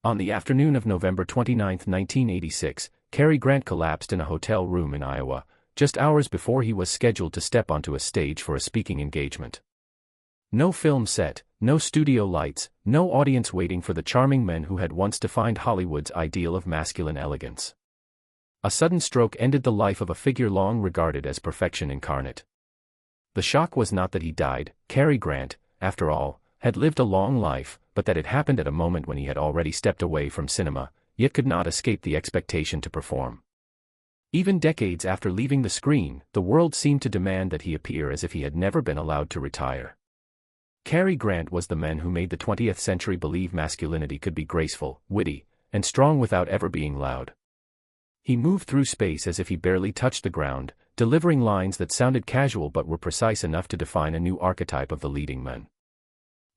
On the afternoon of November 29, 1986, Cary Grant collapsed in a hotel room in Iowa, just hours before he was scheduled to step onto a stage for a speaking engagement. No film set, no studio lights, no audience waiting for the charming men who had once defined Hollywood's ideal of masculine elegance. A sudden stroke ended the life of a figure long regarded as perfection incarnate. The shock was not that he died. Cary Grant, after all, had lived a long life, but that it happened at a moment when he had already stepped away from cinema, yet could not escape the expectation to perform. Even decades after leaving the screen, the world seemed to demand that he appear as if he had never been allowed to retire. Cary Grant was the man who made the 20th century believe masculinity could be graceful, witty, and strong without ever being loud. He moved through space as if he barely touched the ground, delivering lines that sounded casual but were precise enough to define a new archetype of the leading man.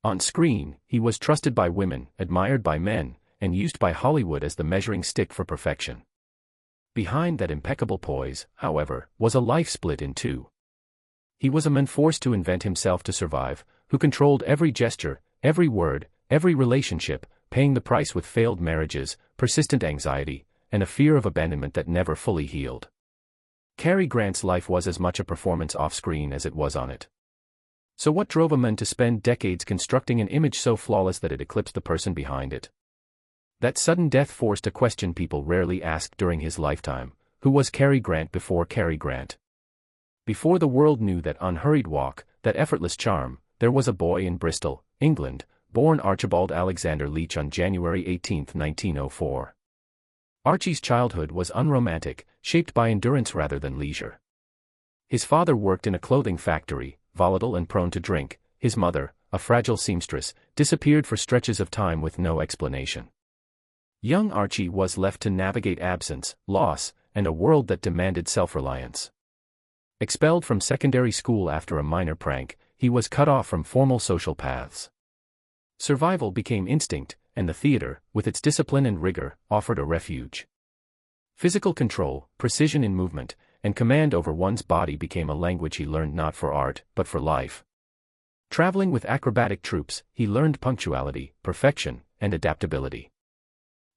On screen, he was trusted by women, admired by men, and used by Hollywood as the measuring stick for perfection. Behind that impeccable poise, however, was a life split in two. He was a man forced to invent himself to survive, who controlled every gesture, every word, every relationship, paying the price with failed marriages, persistent anxiety, and a fear of abandonment that never fully healed. Cary Grant's life was as much a performance off-screen as it was on it. So what drove a man to spend decades constructing an image so flawless that it eclipsed the person behind it? That sudden death forced a question people rarely asked during his lifetime: who was Cary Grant before Cary Grant? Before the world knew that unhurried walk, that effortless charm, there was a boy in Bristol, England, born Archibald Alexander Leach on January 18, 1904. Archie's childhood was unromantic, shaped by endurance rather than leisure. His father worked in a clothing factory, volatile and prone to drink. His mother, a fragile seamstress, disappeared for stretches of time with no explanation. Young Archie was left to navigate absence, loss, and a world that demanded self-reliance. Expelled from secondary school after a minor prank, he was cut off from formal social paths. Survival became instinct, and the theater, with its discipline and rigor, offered a refuge. Physical control, precision in movement, and command over one's body became a language he learned not for art, but for life. Traveling with acrobatic troupes, he learned punctuality, perfection, and adaptability.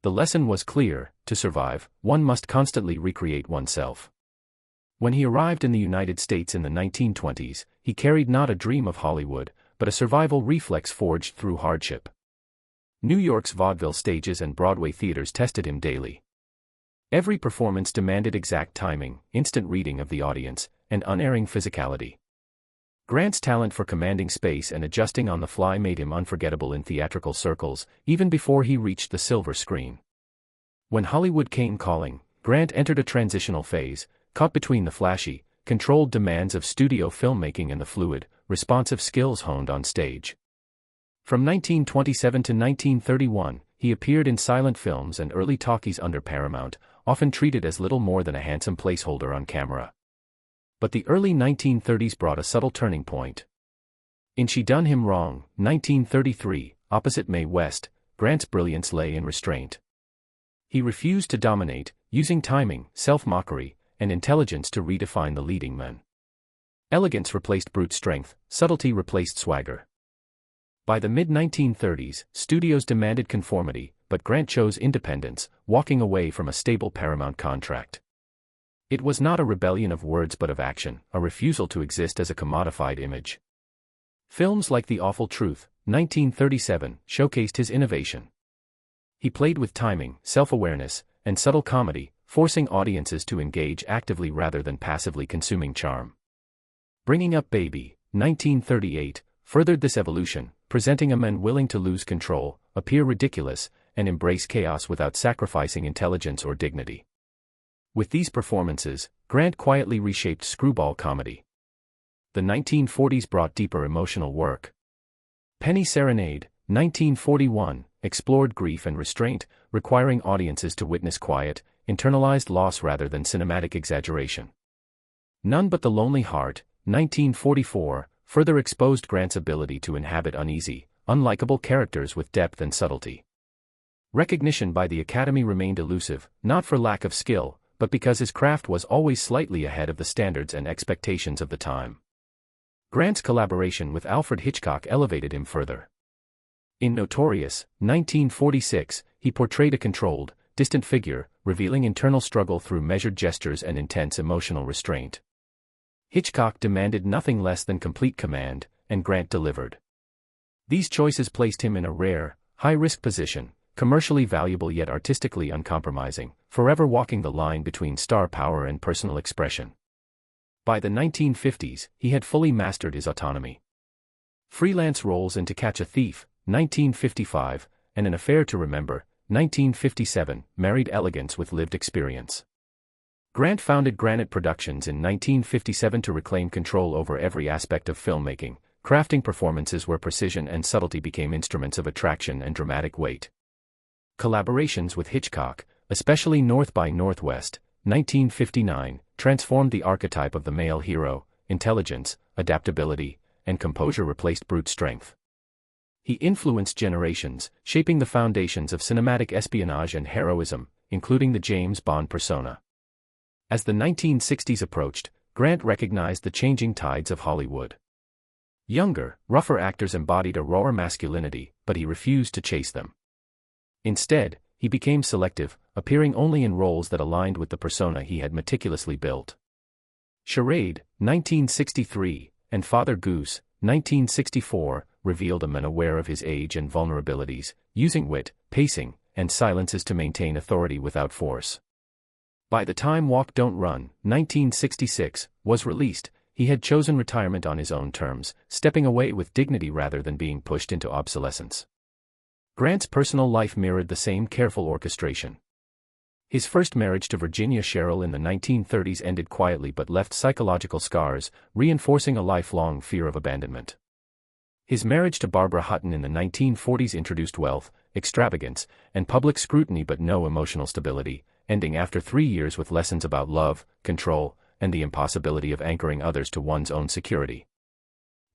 The lesson was clear: to survive, one must constantly recreate oneself. When he arrived in the United States in the 1920s, he carried not a dream of Hollywood, but a survival reflex forged through hardship. New York's vaudeville stages and Broadway theaters tested him daily. Every performance demanded exact timing, instant reading of the audience, and unerring physicality. Grant's talent for commanding space and adjusting on the fly made him unforgettable in theatrical circles, even before he reached the silver screen. When Hollywood came calling, Grant entered a transitional phase, caught between the flashy, controlled demands of studio filmmaking and the fluid, responsive skills honed on stage. From 1927 to 1931, he appeared in silent films and early talkies under Paramount, often treated as little more than a handsome placeholder on camera. But the early 1930s brought a subtle turning point. In She Done Him Wrong, 1933, opposite Mae West, Grant's brilliance lay in restraint. He refused to dominate, using timing, self-mockery, and intelligence to redefine the leading man. Elegance replaced brute strength, subtlety replaced swagger. By the mid-1930s, studios demanded conformity, but Grant chose independence, walking away from a stable Paramount contract. It was not a rebellion of words but of action, a refusal to exist as a commodified image. Films like The Awful Truth, 1937, showcased his innovation. He played with timing, self-awareness, and subtle comedy, forcing audiences to engage actively rather than passively consuming charm. Bringing Up Baby, 1938, furthered this evolution, presenting a man willing to lose control, appear ridiculous, and embrace chaos without sacrificing intelligence or dignity. With these performances, Grant quietly reshaped screwball comedy. The 1940s brought deeper emotional work. Penny Serenade, 1941, explored grief and restraint, requiring audiences to witness quiet, internalized loss rather than cinematic exaggeration. None But the Lonely Heart, 1944, further exposed Grant's ability to inhabit uneasy, unlikable characters with depth and subtlety. Recognition by the Academy remained elusive, not for lack of skill, but because his craft was always slightly ahead of the standards and expectations of the time. Grant's collaboration with Alfred Hitchcock elevated him further. In Notorious, 1946, he portrayed a controlled, distant figure, revealing internal struggle through measured gestures and intense emotional restraint. Hitchcock demanded nothing less than complete command, and Grant delivered. These choices placed him in a rare, high-risk position, commercially valuable yet artistically uncompromising, forever walking the line between star power and personal expression. By the 1950s, he had fully mastered his autonomy. Freelance roles in To Catch a Thief, 1955, and An Affair to Remember, 1957, married elegance with lived experience. Grant founded Granite Productions in 1957 to reclaim control over every aspect of filmmaking, crafting performances where precision and subtlety became instruments of attraction and dramatic weight. Collaborations with Hitchcock, especially North by Northwest, 1959, transformed the archetype of the male hero. Intelligence, adaptability, and composure replaced brute strength. He influenced generations, shaping the foundations of cinematic espionage and heroism, including the James Bond persona. As the 1960s approached, Grant recognized the changing tides of Hollywood. Younger, rougher actors embodied a rawer masculinity, but he refused to chase them. Instead, he became selective, appearing only in roles that aligned with the persona he had meticulously built. Charade, 1963, and Father Goose, 1964, revealed a man aware of his age and vulnerabilities, using wit, pacing, and silences to maintain authority without force. By the time Walk Don't Run, 1966, was released, he had chosen retirement on his own terms, stepping away with dignity rather than being pushed into obsolescence. Grant's personal life mirrored the same careful orchestration. His first marriage to Virginia Sherrill in the 1930s ended quietly but left psychological scars, reinforcing a lifelong fear of abandonment. His marriage to Barbara Hutton in the 1940s introduced wealth, extravagance, and public scrutiny but no emotional stability, ending after 3 years with lessons about love, control, and the impossibility of anchoring others to one's own security.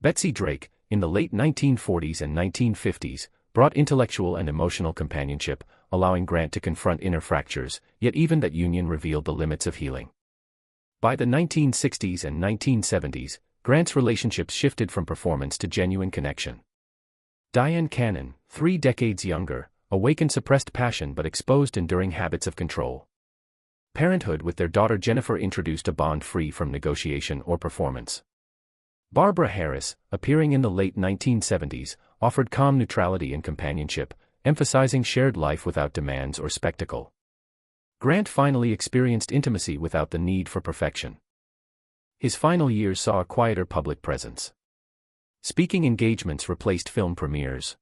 Betsy Drake, in the late 1940s and 1950s, brought intellectual and emotional companionship, allowing Grant to confront inner fractures, yet even that union revealed the limits of healing. By the 1960s and 1970s, Grant's relationships shifted from performance to genuine connection. Diane Cannon, 3 decades younger, awakened suppressed passion but exposed enduring habits of control. Parenthood with their daughter Jennifer introduced a bond free from negotiation or performance. Barbara Harris, appearing in the late 1970s, offered calm neutrality and companionship, emphasizing shared life without demands or spectacle. Grant finally experienced intimacy without the need for perfection. His final years saw a quieter public presence. Speaking engagements replaced film premieres.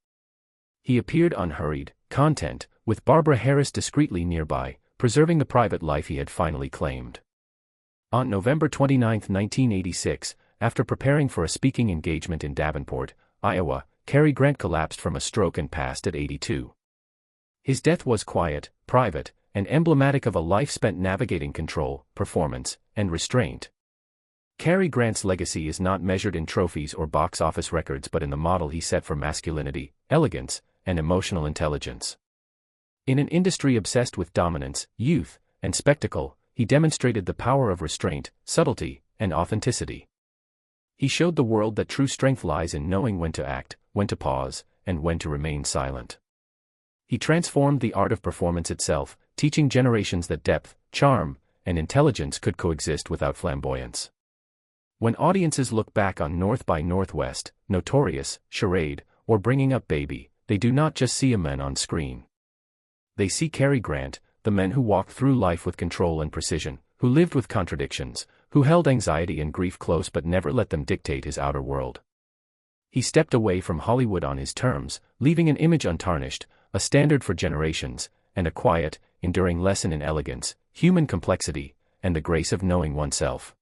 He appeared unhurried, content, with Barbara Harris discreetly nearby, preserving the private life he had finally claimed. On November 29, 1986, after preparing for a speaking engagement in Davenport, Iowa, Cary Grant collapsed from a stroke and passed at 82. His death was quiet, private, and emblematic of a life spent navigating control, performance, and restraint. Cary Grant's legacy is not measured in trophies or box office records but in the model he set for masculinity, elegance, and emotional intelligence. In an industry obsessed with dominance, youth, and spectacle, he demonstrated the power of restraint, subtlety, and authenticity. He showed the world that true strength lies in knowing when to act, when to pause, and when to remain silent. He transformed the art of performance itself, teaching generations that depth, charm, and intelligence could coexist without flamboyance. When audiences look back on North by Northwest, Notorious, Charade, or Bringing Up Baby, they do not just see a man on screen. They see Cary Grant, the man who walked through life with control and precision, who lived with contradictions, who held anxiety and grief close but never let them dictate his outer world. He stepped away from Hollywood on his terms, leaving an image untarnished, a standard for generations, and a quiet, enduring lesson in elegance, human complexity, and the grace of knowing oneself.